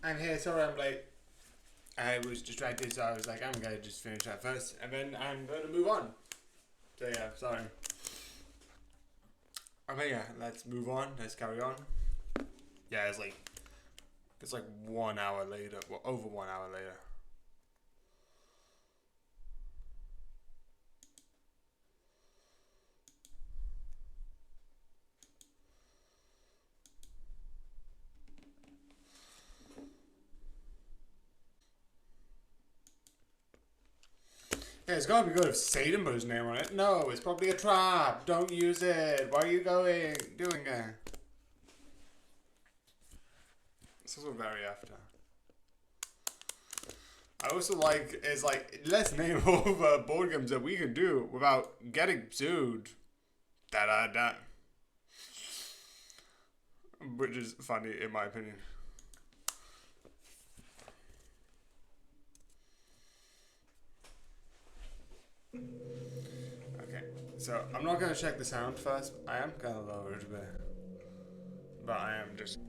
I'm here, sorry I'm late. I was distracted, so I was like, I'm gonna just finish that first, and then I'm gonna move on. So yeah, sorry. Okay, yeah, let's move on. Let's carry on. Yeah, it's like 1 hour later. Well, over 1 hour later. Yeah, it's gotta be good if Satan put his name on it. No, it's probably a trap. Don't use it. Why are you doing it? It's also very after. I also like is like let's name all the board games that we can do without getting sued. Da da da. Which is funny in my opinion. Okay, so I'm not gonna check the sound first. I am gonna lower it a bit, but I am just.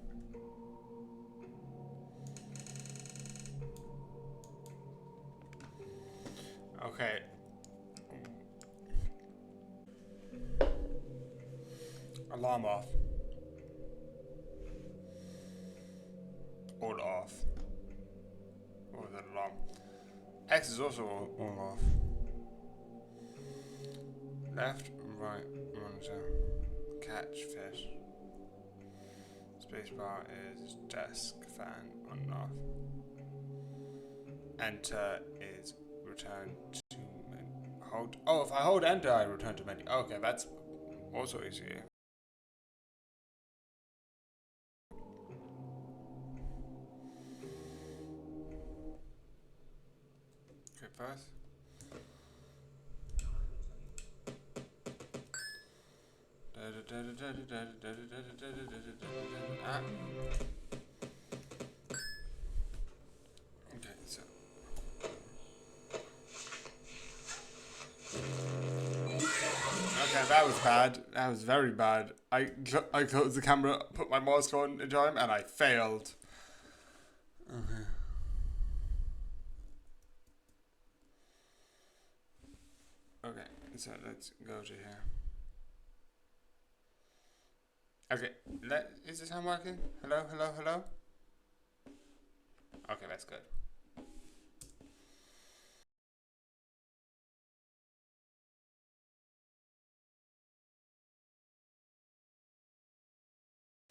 Okay. Alarm off. All off. Or that alarm. X is also all off. Left, right, monitor. Catch fish. Spacebar is desk fan on and off. Enter is return to menu. Hold. Oh, if I hold enter, I return to menu. Okay, that's also easy. Okay, first. Ah. Okay, so. Okay, that was bad. That was very bad. I closed the camera, put my mouse on in time, and I failed. Okay. Okay, so let's go to here. Okay, is the sound working? Hello, hello, hello? Okay, that's good.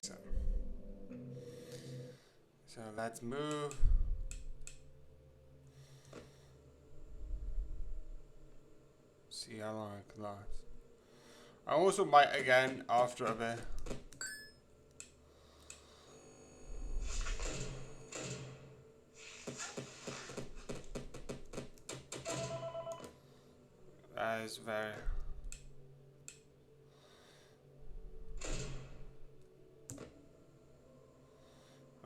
So, so let's move. See how long it can last. I also might again after a bit. That is very.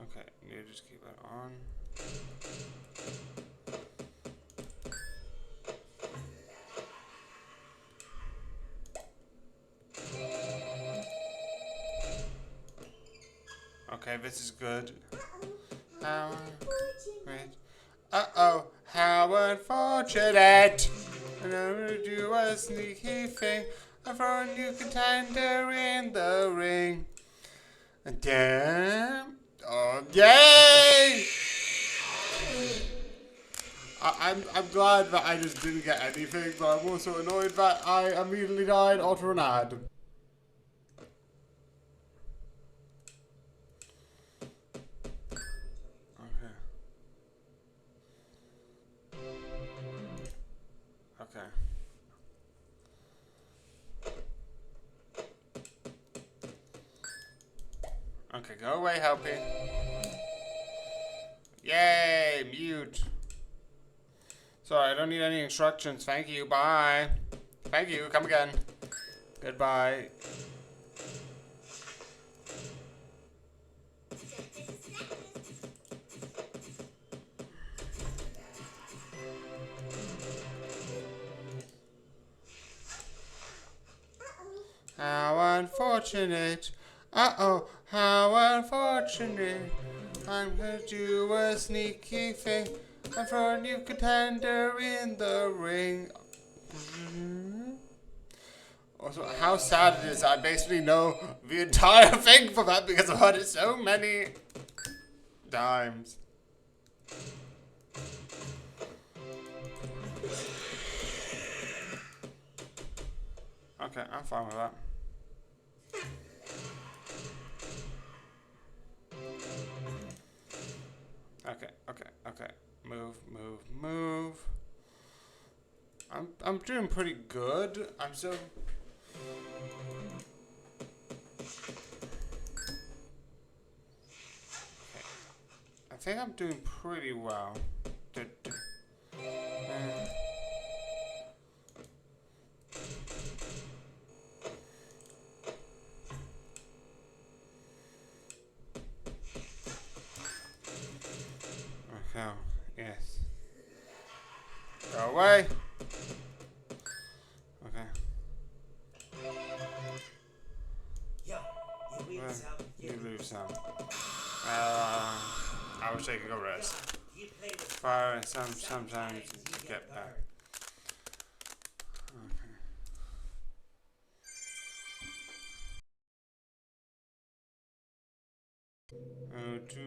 Okay, you just keep it on. Okay, this is good. How wait. Uh-oh, how unfortunate. I'm gonna do a sneaky thing. I've thrown you contender in the ring. Damn. Oh, yay! I'm glad that I just didn't get anything, but I'm also annoyed that I immediately died after an ad. Okay. Okay. Okay, go away, helping. Yay, mute. Sorry, I don't need any instructions. Thank you, bye. Thank you, come again. Goodbye. How unfortunate. Uh-oh, how unfortunate. I'm gonna do a sneaky thing. I'm for a new contender in the ring. Also, how sad it is. I basically know the entire thing for that because I've heard it so many times. Okay, I'm fine with that. Okay. Move. I'm doing pretty good. I'm so. I think I'm doing pretty well. Okay. Yes. Go away. Okay. You lose some. I was taking a rest. Fire sometimes get back. Okay.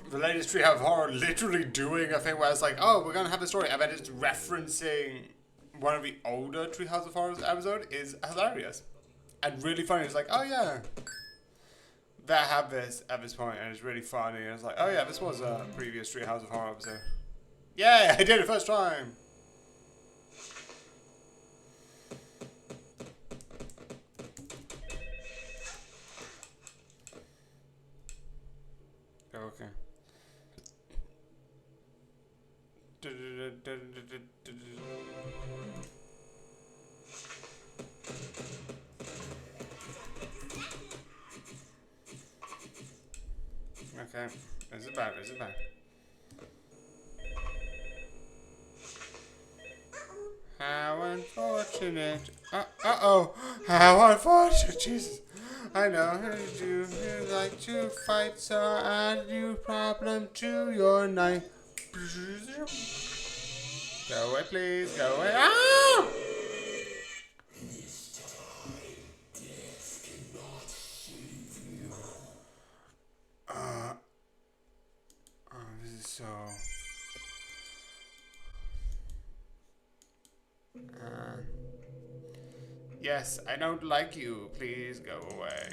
The latest Treehouse of Horror literally doing a thing where it's like, oh, we're gonna have a story, and then it's referencing one of the older Treehouse of Horror episodes is hilarious and really funny. It's like, oh yeah, that had this at this point, and it's really funny. And it's like, oh yeah, this was a previous Treehouse of Horror episode. Yeah, I did it first time. Okay. Okay. Is it bad? How unfortunate. Uh-oh. How unfortunate. Jesus. I know you like to fight, so add new problem to your night. Go away, please. Go away. Ah! This is so. Yes, I don't like you. Please go away.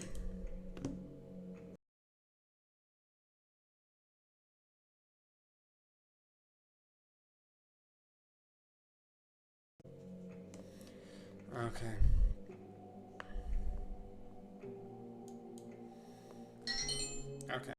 Okay. Okay.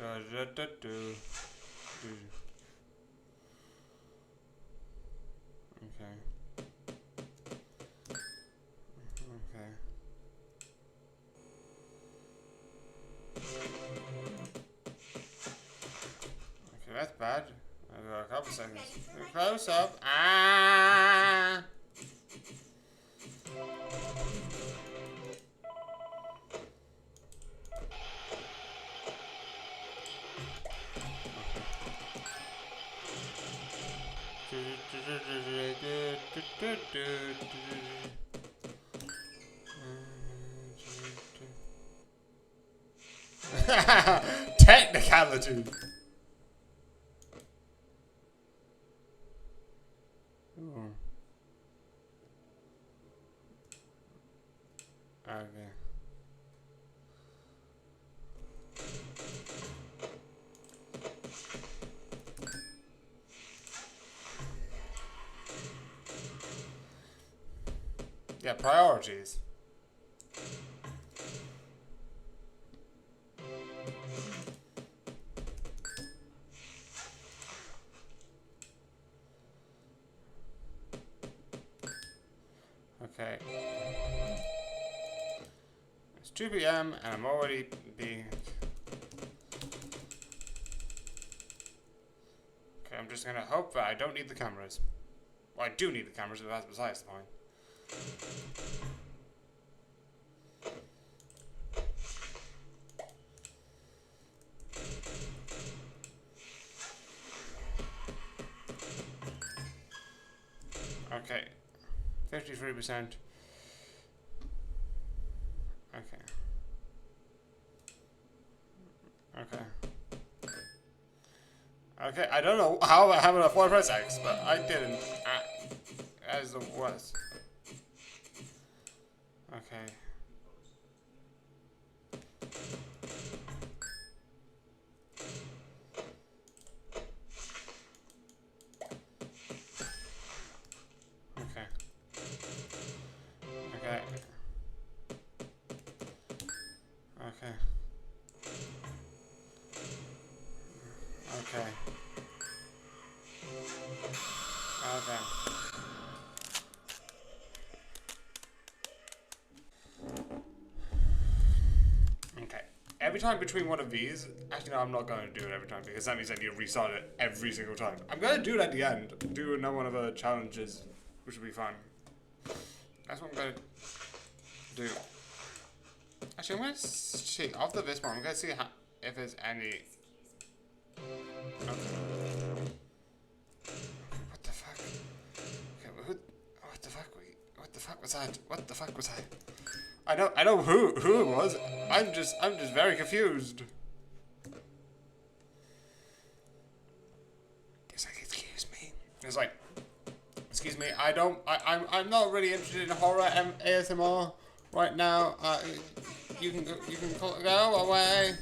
Okay. Okay. Okay. Okay, that's bad. I got a couple seconds. Close up. Ah! Technicality. Ooh. Okay. Yeah, priorities. Okay. It's 2 p.m. and I'm already being... Okay, I'm just gonna hope that I don't need the cameras. Well, I do need the cameras, but that's besides the point. Okay. 53%. Okay. Okay. Okay, I don't know how I have enough 4 X, but I didn't. That is the worst. Okay. Okay. Okay. Okay. Okay. Okay. Okay. Every time between one of these, actually no, I'm not going to do it every time because that means I need to restart it every single time. I'm going to do it at the end. Do another one of the challenges, which will be fun. That's what I'm going to do. Actually, I'm going to see, after this one, I'm going to see if there's any... Okay. What the fuck? Okay, what the fuck? What the fuck was that? What the fuck was that? I know who it was. I'm just very confused. It's like, excuse me. It's like, excuse me. I'm not really interested in horror ASMR right now. You can go away.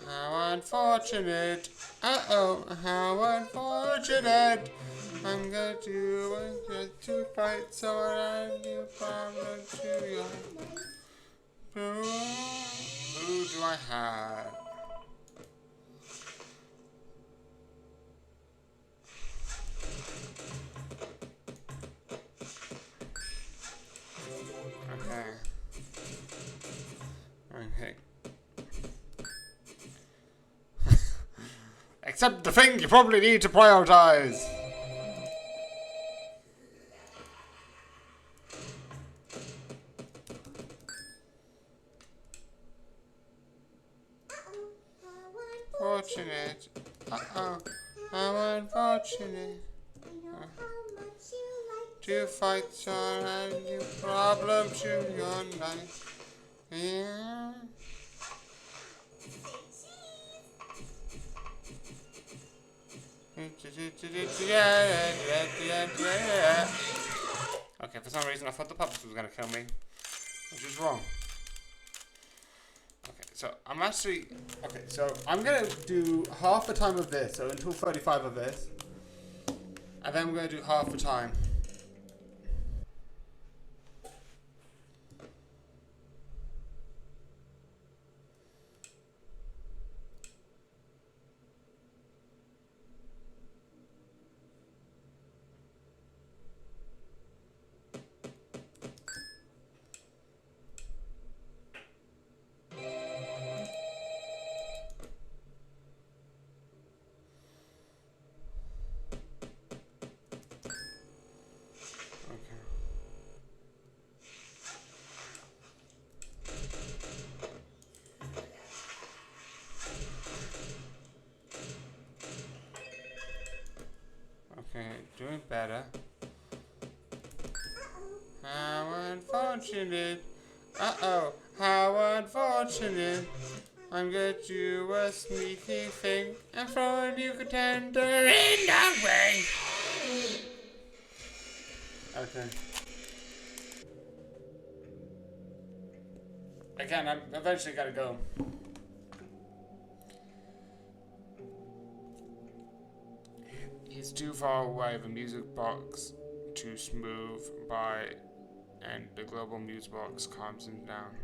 How unfortunate. Uh-oh, how unfortunate. I'm going to fight so I new problem to you. Who do I have? Okay. Okay. Except the thing you probably need to prioritize. Unfortunate. Uh-oh. How unfortunate. To fight on a new problem to your life. Yeah. Okay, for some reason I thought the puppet was gonna kill me, which is wrong. Okay, so I'm actually... Okay, so I'm gonna do half the time of this, so until 35 of this. And then I'm gonna do half the time. Okay, doing better. How unfortunate. Uh-oh, how unfortunate. I'm gonna do a sneaky thing and throw a new contender in the way. Okay. Again, I'm eventually gotta go. He's too far away, the music box too smooth by, and the global music box calms him down.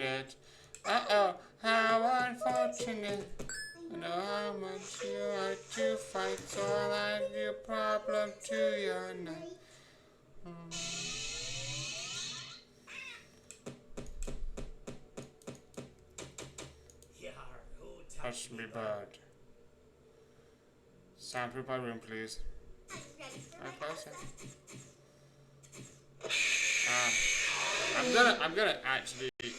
unfortunate. Uh-oh, how unfortunate. I know how much you like to fight, so I add your problem to your night. Touch me, bird. Soundproof my room, please. I'm closer. I'm gonna actually, okay,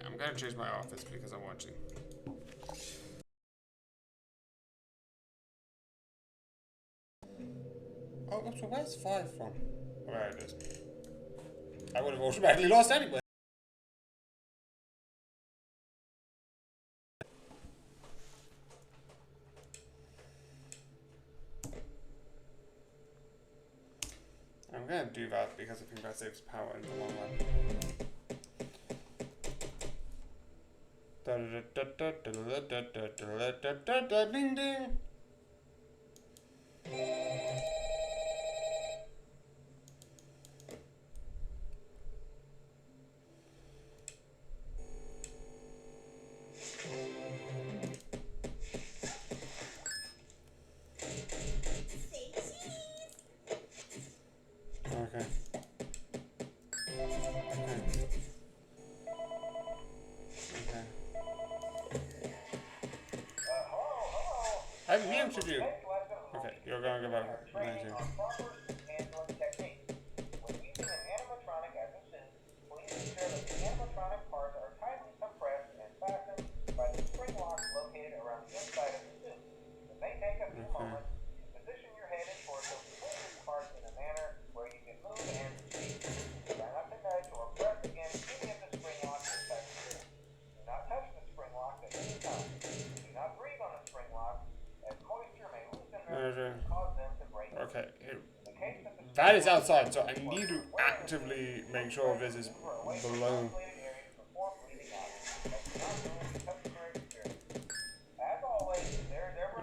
I'm gonna choose my office because I'm watching. Oh, so where's 5 from? Oh, there it is. I would have automatically lost anyway. I'm gonna do that because I think that saves power in the long run. Ding ding. Okay. I'm muted you. Okay, you're gonna go back. Amazing. Okay, that is outside, so I need to actively make sure this is below.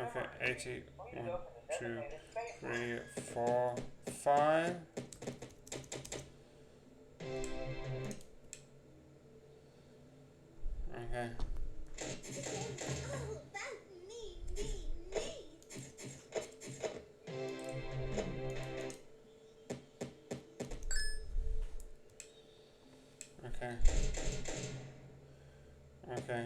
Okay, 80, 1, 2, 3, 4, 5. Okay. Okay. Okay.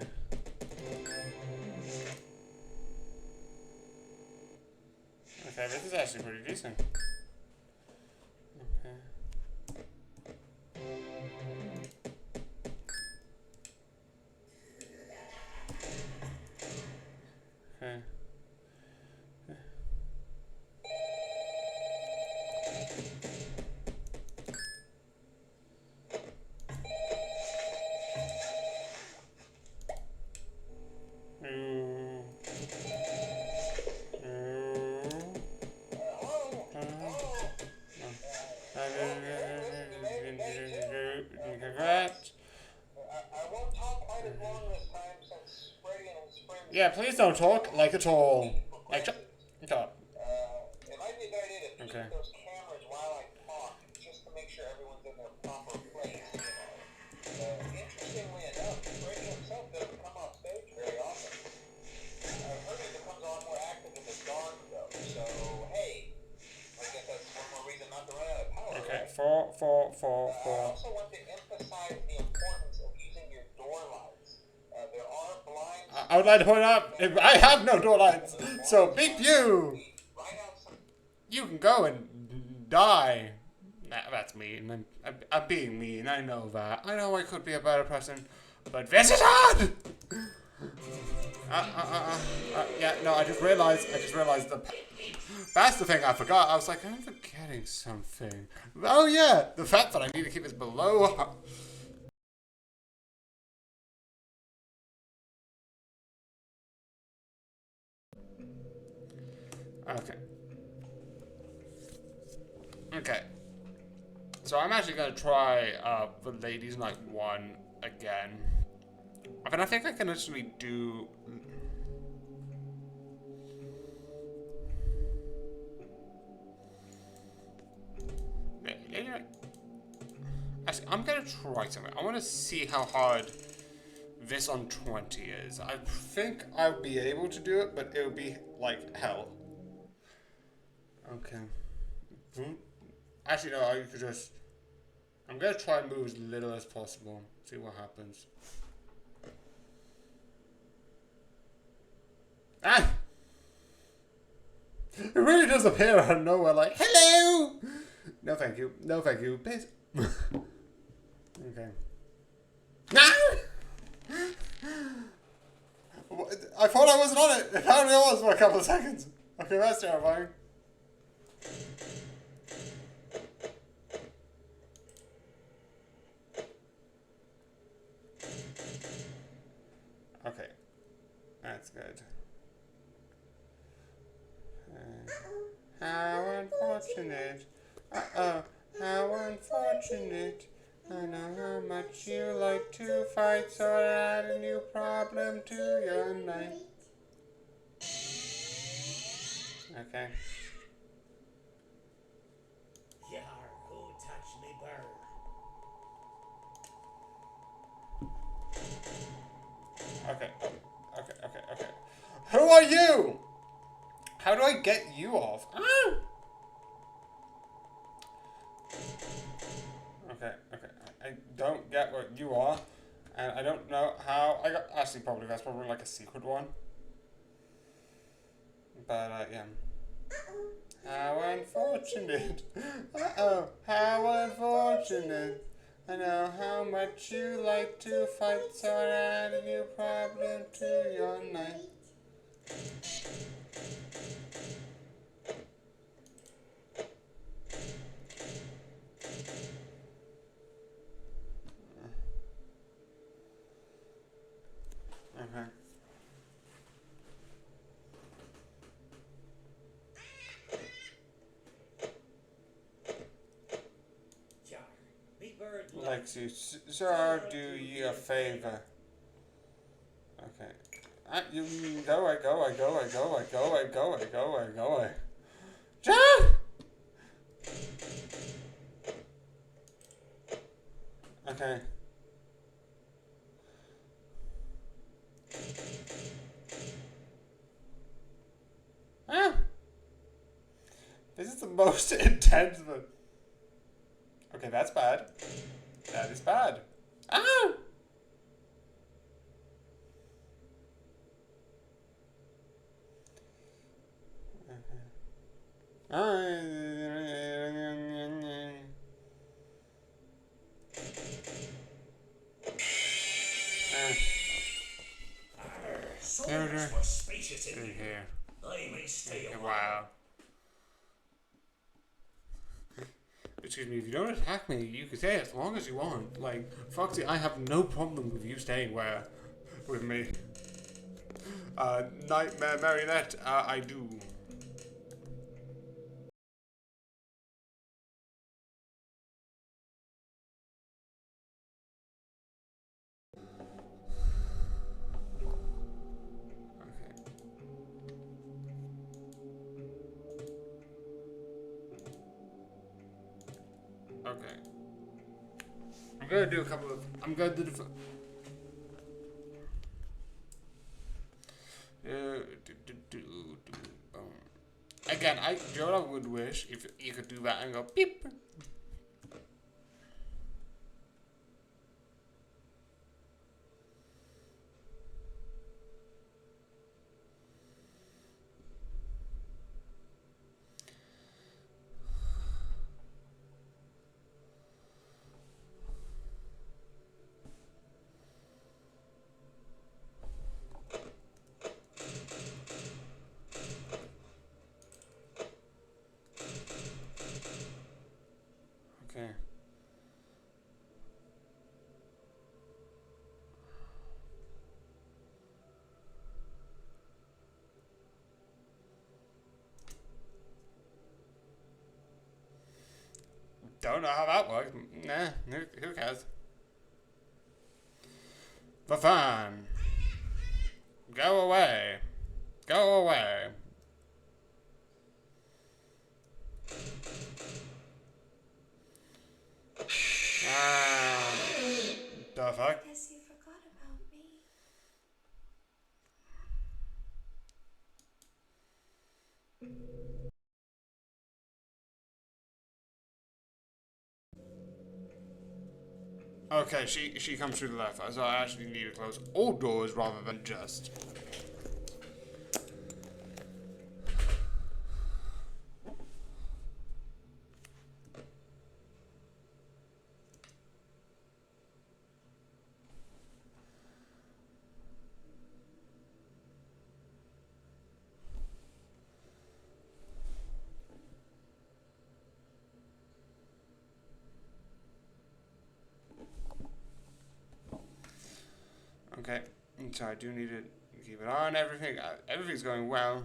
Okay, this is actually pretty decent. Okay. Okay. Yeah, please don't talk like at all. Like, shut up. It might be a good idea to peek at those cameras while I talk, just to make sure everyone's in their proper place, interestingly enough, Brady himself doesn't come off stage very often. I've heard he becomes a lot more active in the dark, though, so, hey, I guess that's one more reason not to run out of power, Okay, right? 4, 4, 4, 4. I also want to emphasize the importance of using your door lights. There are blinds. I would like to point out, I have no door lights, so beep you! You can go and die. Nah, that's mean. I'm being mean. I know that. I know I could be a better person, but this is hard. Yeah. No, I just realized that's the thing I forgot. I was like, I'm forgetting something. Oh yeah, the fact that I need to keep this below. Okay. Okay. So I'm actually going to try the Ladies Night 1 again. I mean, I think I can actually do... Actually, I'm gonna try something. I want to see how hard this on 20 is. I think I'll be able to do it, but it'll be like hell. Okay. Actually, no, I could just... I'm gonna try and move as little as possible. See what happens. Ah! It really does appear out of nowhere like, hello! No thank you. No thank you. Please. Okay. Ah! I thought I wasn't on it. Apparently I was for a couple of seconds. Okay, that's terrifying. Okay. That's good. How unfortunate. Uh-oh. How unfortunate. I know how much you like to fight, so I add a new problem to your night. Okay. Yar, who touched me bird? Okay. Okay. Who are you? How do I get you off? Ah! Okay. I don't get what you are, and I don't know how I got. Actually, that's probably like a secret one. But yeah. How unfortunate. Uh-oh, how unfortunate. I know how much you like to fight, so I add a new problem to your night. Okay. Yar, me bird Lexi, sir, do you a favor. Okay. You go away. John! Okay. Ah! This is the most intense one. Okay, that's bad. That is bad. Ah! so much more spacious in here. Here. I may stay a while. Wow. Excuse me, if you don't attack me, you can stay as long as you want. Like, Foxy, I have no problem with you staying with me. Nightmare Marionette, I do. Okay. I'm gonna do a couple of. I'm gonna do the. Again, Jola would wish if you could do that and go beep. Okay. Don't know how that works. Nah, who cares? For fun. Go away. Go away. Ah. Okay, she comes through the left, so I actually need to close all doors rather than just. Okay, so I do need to keep it on. Everything's going well.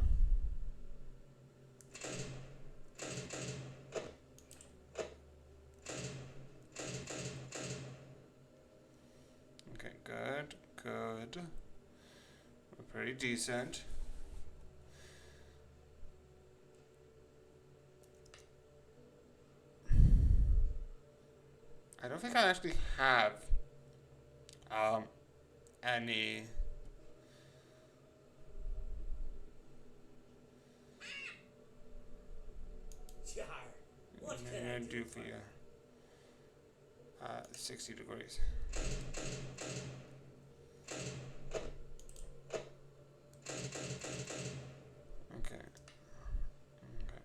Okay, good, good. We're pretty decent. I don't think I actually have any. Jar, what can I do for you? 60 degrees. Okay. Okay.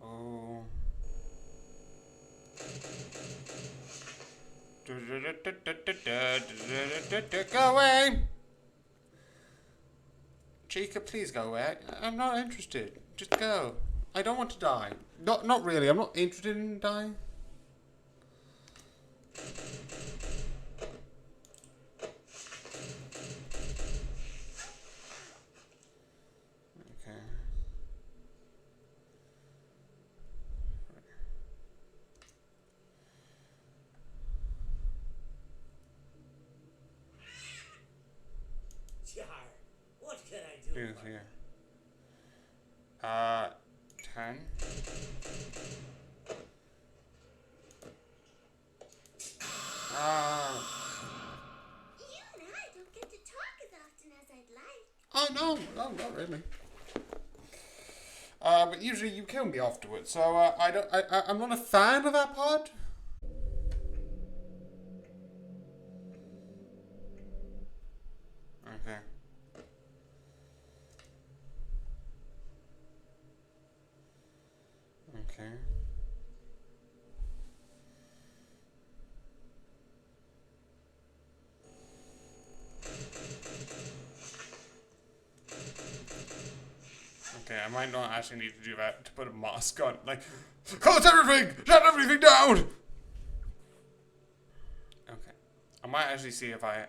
Oh. Go away! Chica, please go away. I'm not interested. Just go. I don't want to die. Not really. I'm not interested in dying. Okay. Jar, what can I do? Do here. 10. You and I don't get to talk as often as I'd like. Oh no, not really. But usually you kill me afterwards, so I'm not a fan of that part. Okay. Okay. Okay, I might not actually need to do that to put a mask on. Like, close everything! Shut everything down! Okay. I might actually see if I...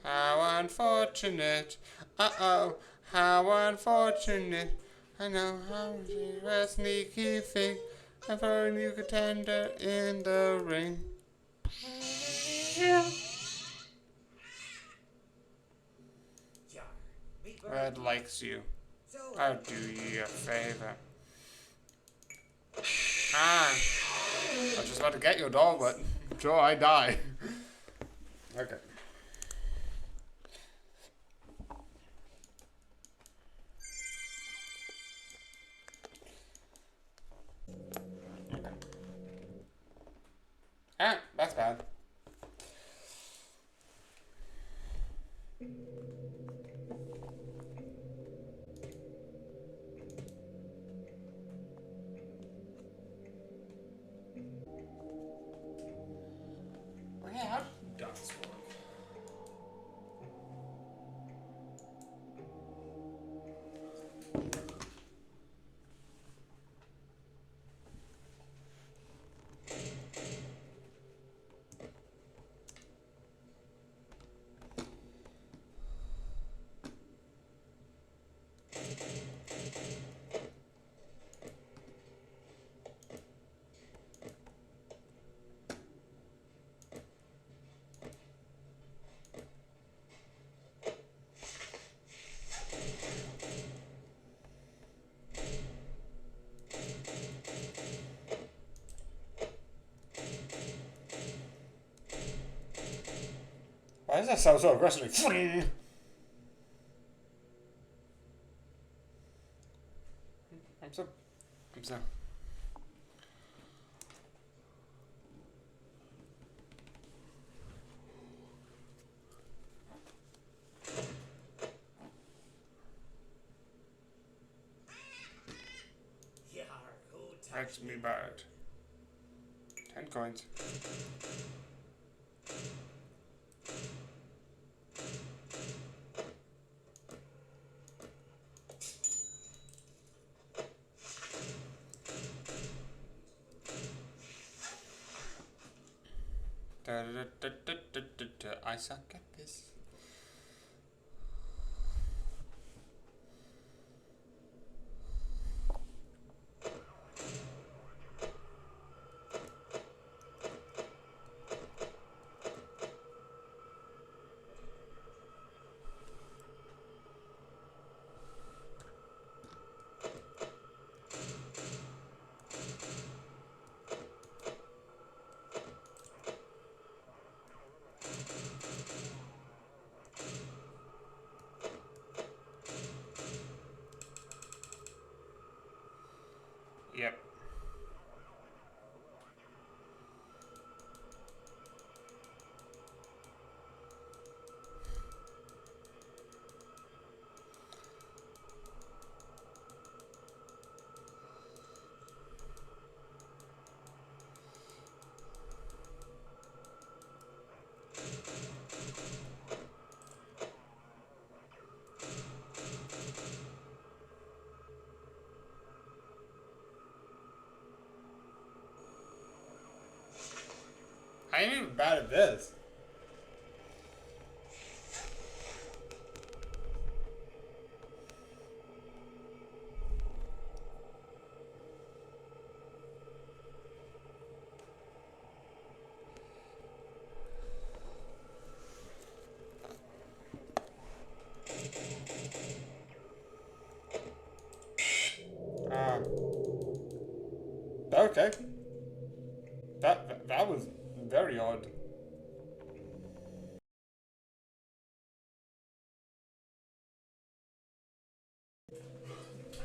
How unfortunate. Uh-oh. How unfortunate. I know how you a sneaky thing. I've heard you contender in the ring. Jar, me bird. Red likes you. So I'll do you a favor. I was just about to get your doll, but sure, I die. Okay. Ah, that's bad. Yeah, I've done this work. Why does that sound so aggressive? I'm so. Yar, who That's touched me bad. 10 coins. I suck at this. Yep. I ain't even bad at this. Okay. That was very odd.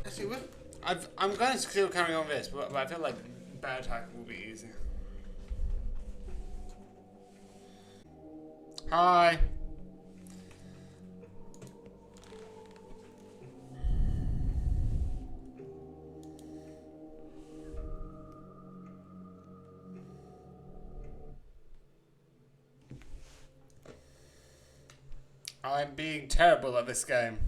Actually, I'm going to still carry on this, but I feel like bad attack will be easy. Hi. I'm being terrible at this game.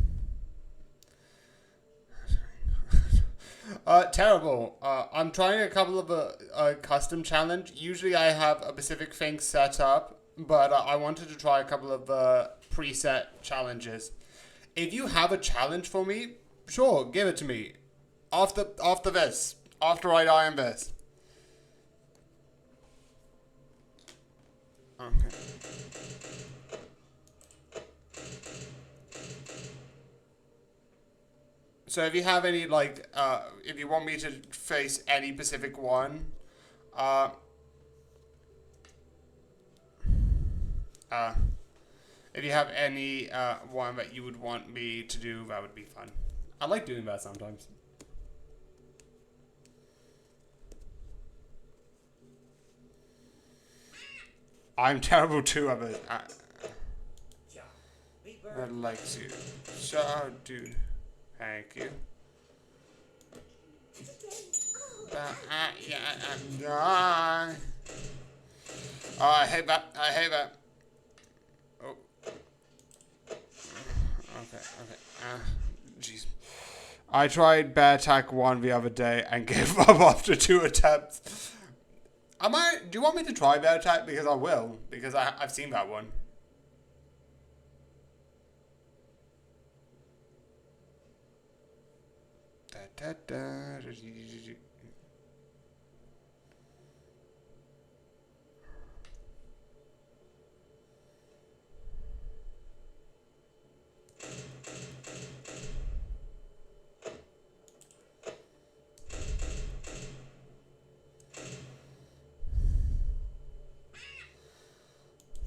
Terrible. I'm trying a couple of a custom challenge. Usually I have a specific thing set up, but I wanted to try a couple of preset challenges. If you have a challenge for me, sure, give it to me. After this. After I die in this. Okay. So if you have any like, if you want me to face any specific one, uh, if you have any one that you would want me to do, that would be fun. I like doing that sometimes. I'm terrible too at it. Yar, me I'd bird. like to. So, dude. Thank you. Yeah, I'm done. Oh, I hate that. I hate that. Oh. Okay. Jeez. I tried Bear Attack 1 the other day and gave up after 2 attempts. Do you want me to try Bear Attack? Because I will. Because I've seen that one. Da, da, da,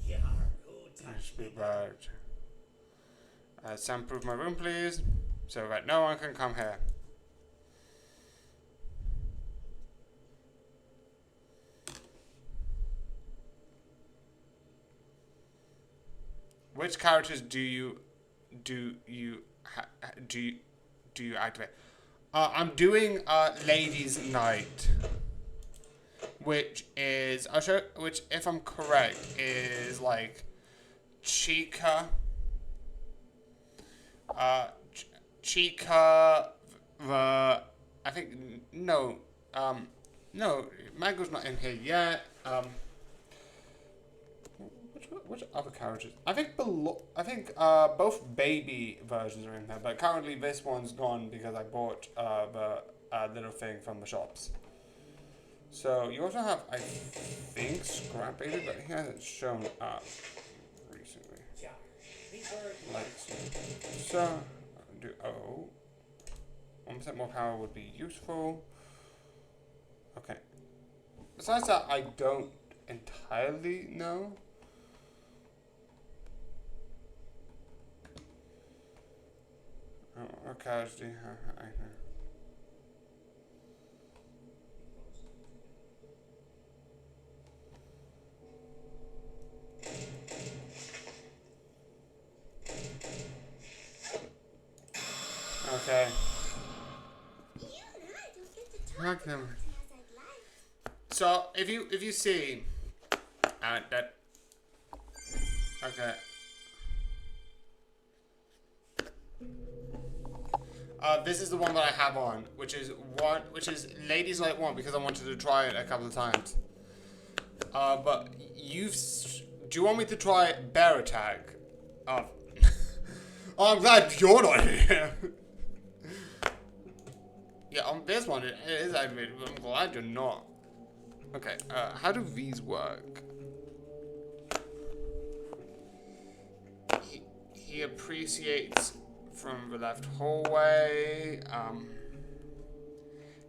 Yar, who touched me? bird. Soundproof my room, please, so that no one can come here. Which characters do you activate? I'm doing Ladies' Night, which is which, if I'm correct, is like Chica. Chica, I think no, Mango's not in here yet. Which other characters? I think both baby versions are in there, but currently this one's gone because I bought the little thing from the shops. So you also have, I think, Scrap Baby, but he hasn't shown up recently. So do 1% more power would be useful. Okay. Besides that, I don't entirely know. What cards do you have? Okay. You and I don't get to talk Knock as them. often as I'd like. So if you see that, okay. This is the one that I have on, which is Ladies Night 1, because I wanted to try it a couple of times. But do you want me to try Bear Attack? Oh, I'm glad you're not here. Yeah, on this one it is activated, but I'm glad you're not. Okay, how do these work? He appreciates from the left hallway.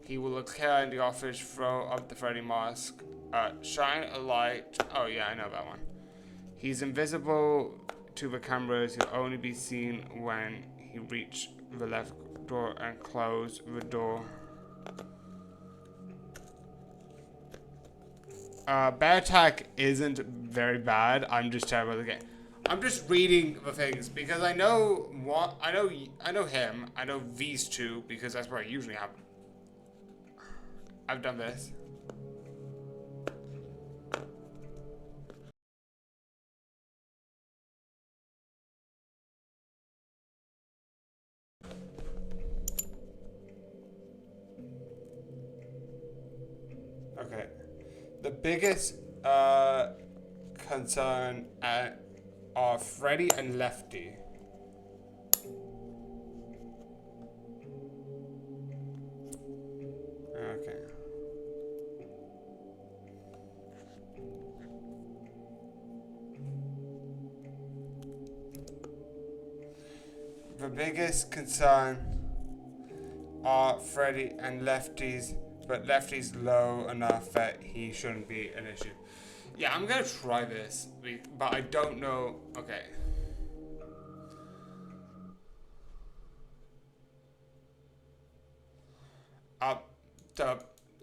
He will occur in the office, throw up the Freddy mask, shine a light. Oh yeah, I know that one. He's invisible to the cameras. He'll only be seen when he reach the left door and close the door. Bear Attack isn't very bad. I'm just terrible at the game. I'm just reading the things because I know him. I know these two because that's where I usually have. I've done this. Okay. The biggest concern are Freddy and Lefty. Okay. The biggest concern are Freddy and Lefty's, but Lefty's low enough that he shouldn't be an issue. Yeah, I'm gonna try this, but I don't know. Okay.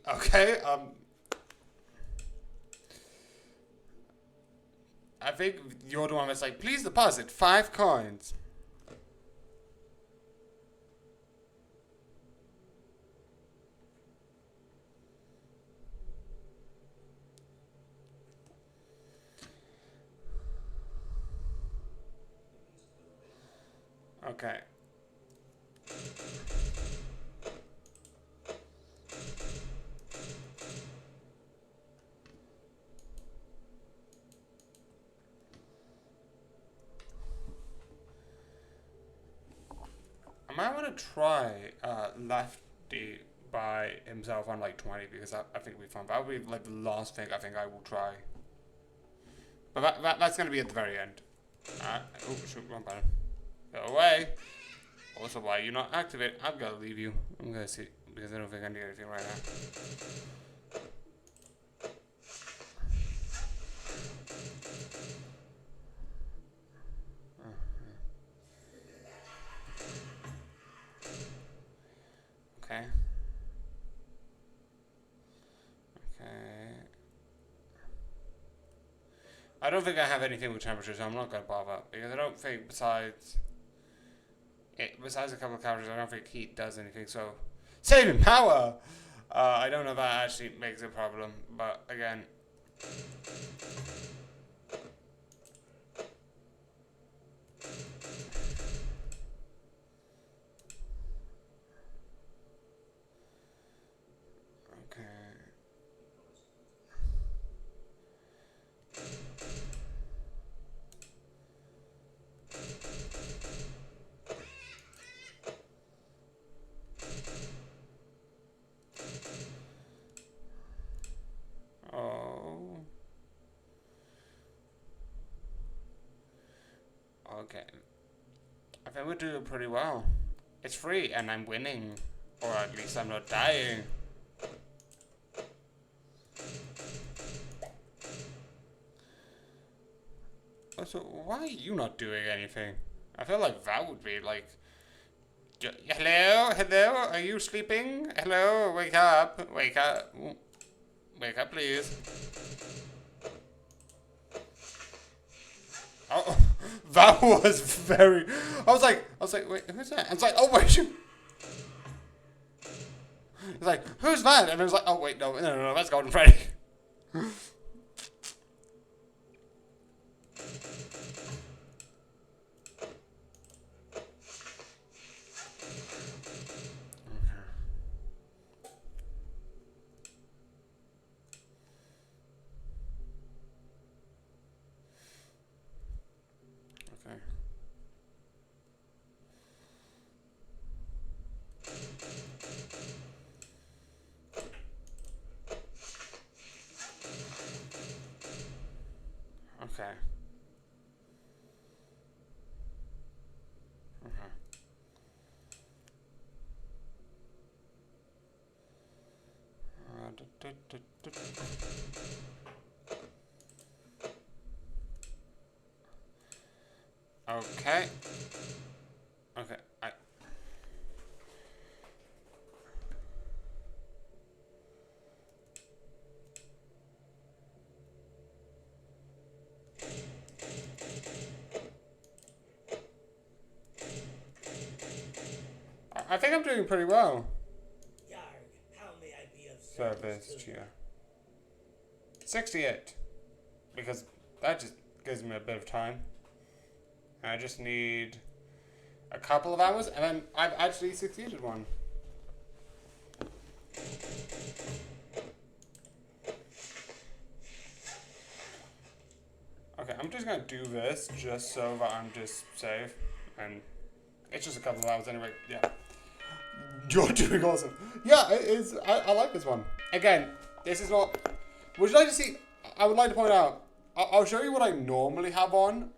Okay, I think you're the one that's like, please deposit 5 coins. Okay. I might want to try Lefty by himself on like 20 because I think we found that would be like the last thing I think I will try. But that's gonna be at the very end. Oh shoot, wrong button. Go away. Also, why you not activate? I've got to leave you. I'm gonna see because I don't think I need anything right now. I don't think I have anything with temperature, so I'm not going to bother. Because I don't think besides a couple of characters, I don't think heat does anything. So, saving power! I don't know if that actually makes a problem. But again... Okay. I think we're doing pretty well. It's free and I'm winning. Or at least I'm not dying. Also, why are you not doing anything? I feel like that would be like... Hello? Hello? Are you sleeping? Hello? Wake up. Wake up. Wake up, please. Oh, that was very... I was like, wait, who's that? I was like, oh, wait. It's like, who's that? And I was like, oh, wait, no, that's Golden Freddy. Okay. Okay. Okay. I think I'm doing pretty well. Yarg, how may I be of Service to you. 68. Because that just gives me a bit of time. I just need a couple of hours, and then I've actually succeeded one. Okay, I'm just gonna do this just so that I'm just safe, and it's just a couple of hours anyway. Yeah, you're doing awesome. Yeah, it is. I like this one. Again, this is not. Would you like to see? I would like to point out. I'll show you what I normally have on.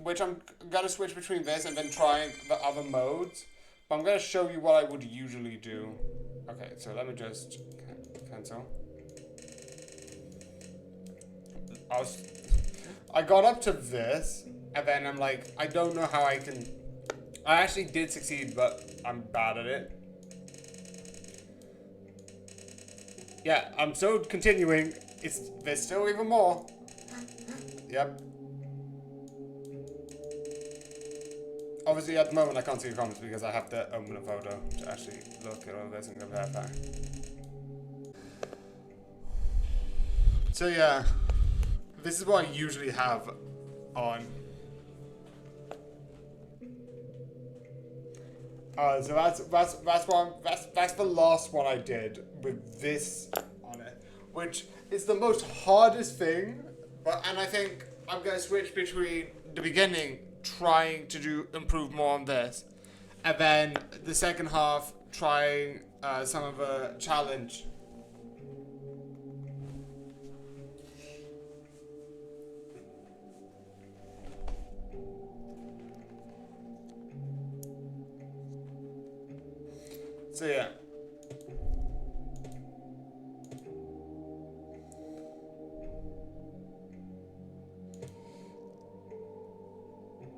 Which I'm gonna switch between this and then trying the other modes. But I'm gonna show you what I would usually do. Okay, so let me just cancel. I got up to this, and then I'm like, I don't know how I can. I actually did succeed, but I'm bad at it. Yeah, I'm still continuing. There's still even more. Yep. Obviously, at the moment, I can't see the comments because I have to open a photo to actually look at all this and compare that. So yeah, this is what I usually have on. So that's the last one I did with this on it, which is the most hardest thing. And I think I'm gonna switch between the beginning, trying to improve more on this, and then the second half trying some of a challenge. So yeah.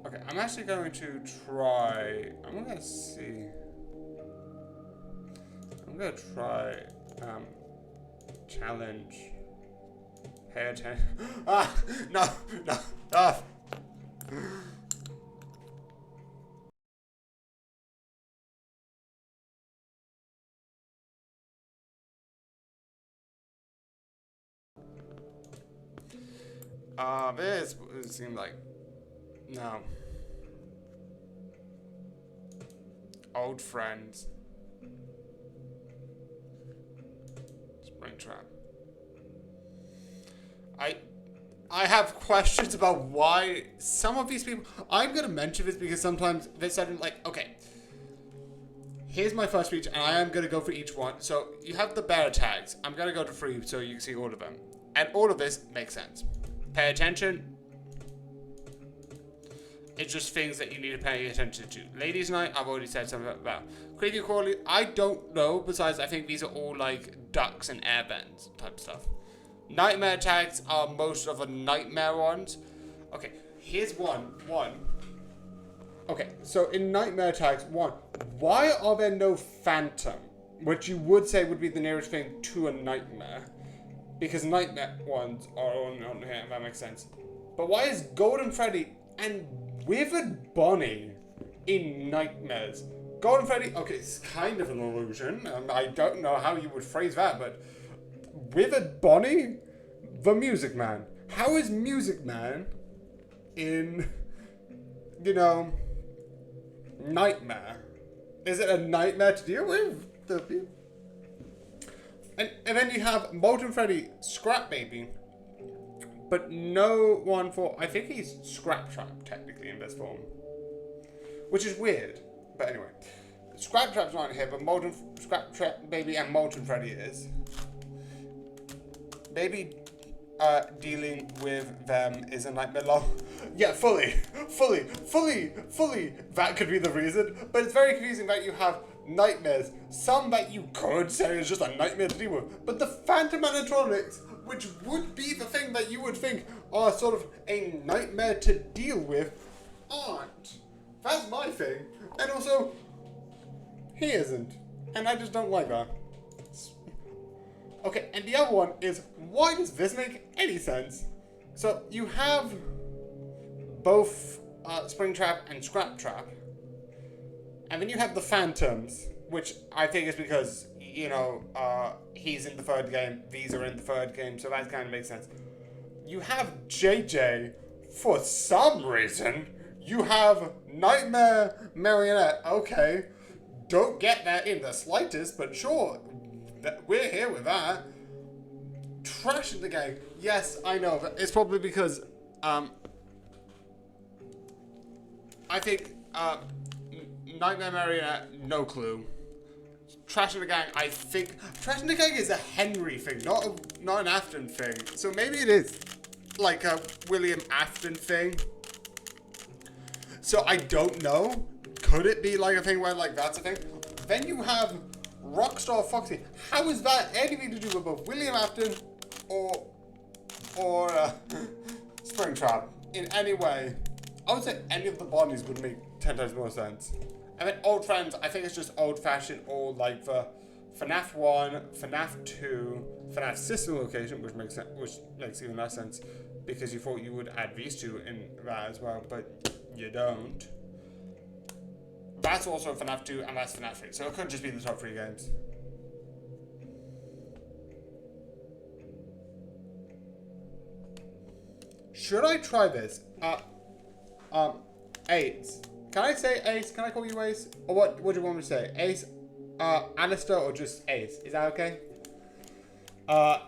Okay, I'm actually going to try. I'm gonna see. I'm gonna try challenge Pay attention. Ah, no, no, ah. This seemed like no. Old friends. Springtrap. I have questions about why some of these people. I'm gonna mention this because sometimes they said like, okay, here's my first speech, and I am gonna go for each one. So you have the bear tags. I'm gonna go to 3 so you can see all of them, and all of this makes sense. Pay attention. It's just things that you need to pay attention to. Ladies' night, I've already said something about. Creepy crawly, I don't know. Besides, I think these are all like ducks and airbends type stuff. Nightmare tags are most of the nightmare ones. Okay, here's one. Okay, so in nightmare tags, why are there no phantom? Which you would say would be the nearest thing to a nightmare. Because nightmare ones are on here, that makes sense. But why is Golden Freddy and Withered Bonnie in nightmares? Golden Freddy, okay, it's kind of an illusion. I don't know how you would phrase that, but Withered Bonnie? The Music Man. How is Music Man in, you know, nightmare? Is it a nightmare to deal with? And then you have Molten Freddy, Scrap Baby, but no one for, I think he's Scrap Trap technically in this form, which is weird. But anyway, Scrap Trap's not here, but Scrap Trap Baby and Molten Freddy is. Maybe dealing with them is a nightmare. Yeah, fully. That could be the reason. But it's very confusing that you have nightmares. Some that you could say is just a nightmare to deal with. But the Phantom animatronics, which would be the thing that you would think are sort of a nightmare to deal with, aren't. That's my thing. And also, he isn't. And I just don't like that. Okay, and the other one is, why does this make any sense? So you have both Springtrap and Scrap Trap, and then you have the Phantoms, which I think is because, you know, he's in the third game, these are in the third game, so that kind of makes sense. You have JJ, for some reason, you have Nightmare Marionette, okay, don't get that in the slightest, but sure. We're here with that. Trash in the gang. Yes, I know. But it's probably because I think Nightmare Marionette, no clue. Trash in the gang, I think Trash in the gang is a Henry thing, not an Afton thing. So maybe it is like a William Afton thing. So I don't know. Could it be like a thing where like that's a thing? Then you have Rockstar Foxy. How is that anything to do with both William Afton or Springtrap in any way? I would say any of the Bonnies would make 10 times more sense. And then Old Friends, I think it's just old-fashioned or like the FNAF 1, FNAF 2, FNAF system location, which makes even less sense because you thought you would add these two in that as well, but you don't. That's also FNAF 2 and that's FNAF 3, so it could just be the top 3 games. Should I try this? Ace. Can I say Ace? Can I call you Ace? Or what do you want me to say? Ace, Alistair, or just Ace? Is that okay? And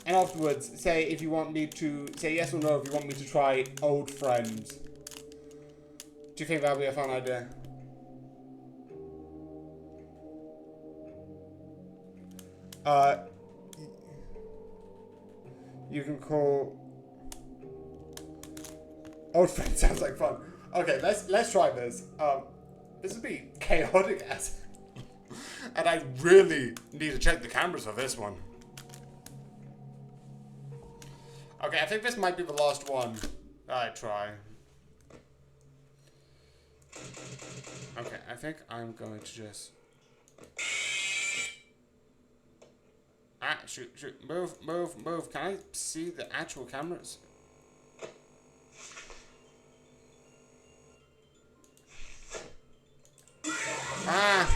afterwards, say if you want me to, say yes or no if you want me to try Old Friends. Do you think that would be a fun idea? You can call Old Friends sounds like fun. Okay, let's try this. This would be chaotic as and I really need to check the cameras for this one. Okay, I think this might be the last one I try. Okay, I think I'm going to just shoot. Move. Can I see the actual cameras? Ah!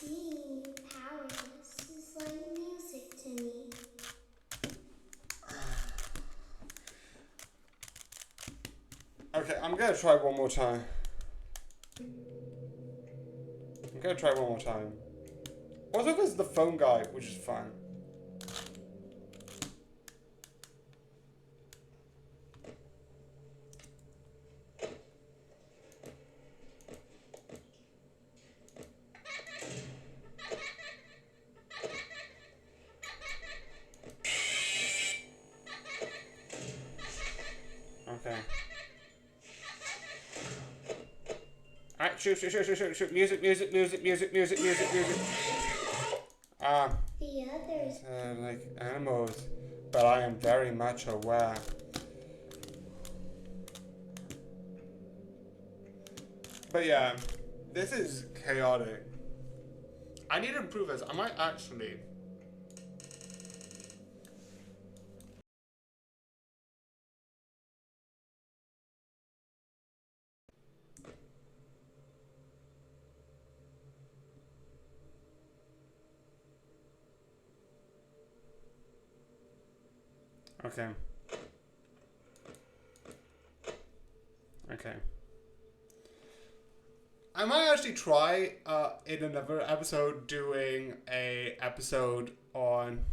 Being powerless is like music to me. Okay, I'm gonna try one more time. Also, if it's the phone guy, which is fine. Okay. Alright, shoot. Music. The others. Like animals, but I am very much aware. But yeah, this is chaotic. I need to improve this. I might actually. Okay. I might actually try in another episode doing a episode on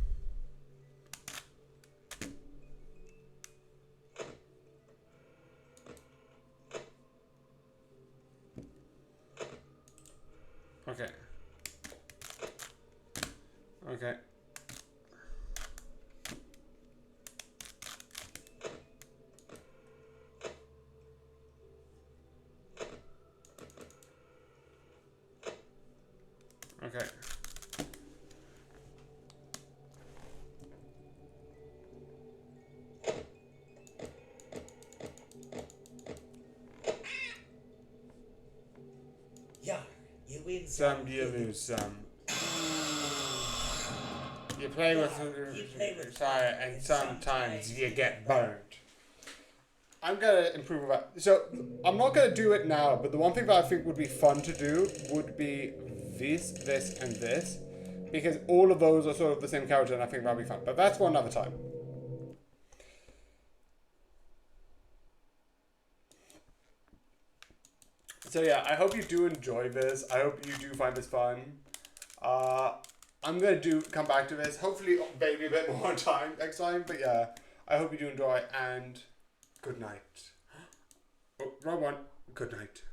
okay. Okay. Yeah, you win Some you lose some. You play with fire and sometimes you get burned. I'm gonna improve that. So I'm not gonna do it now, but the one thing that I think would be fun to do would be this, and this, because all of those are sort of the same character, and I think that'd be fun. But that's for another time. So yeah, I hope you do enjoy this. I hope you do find this fun. I'm gonna come back to this. Hopefully, maybe a bit more time next time. But yeah, I hope you do enjoy, and good night. Oh, wrong one. Good night.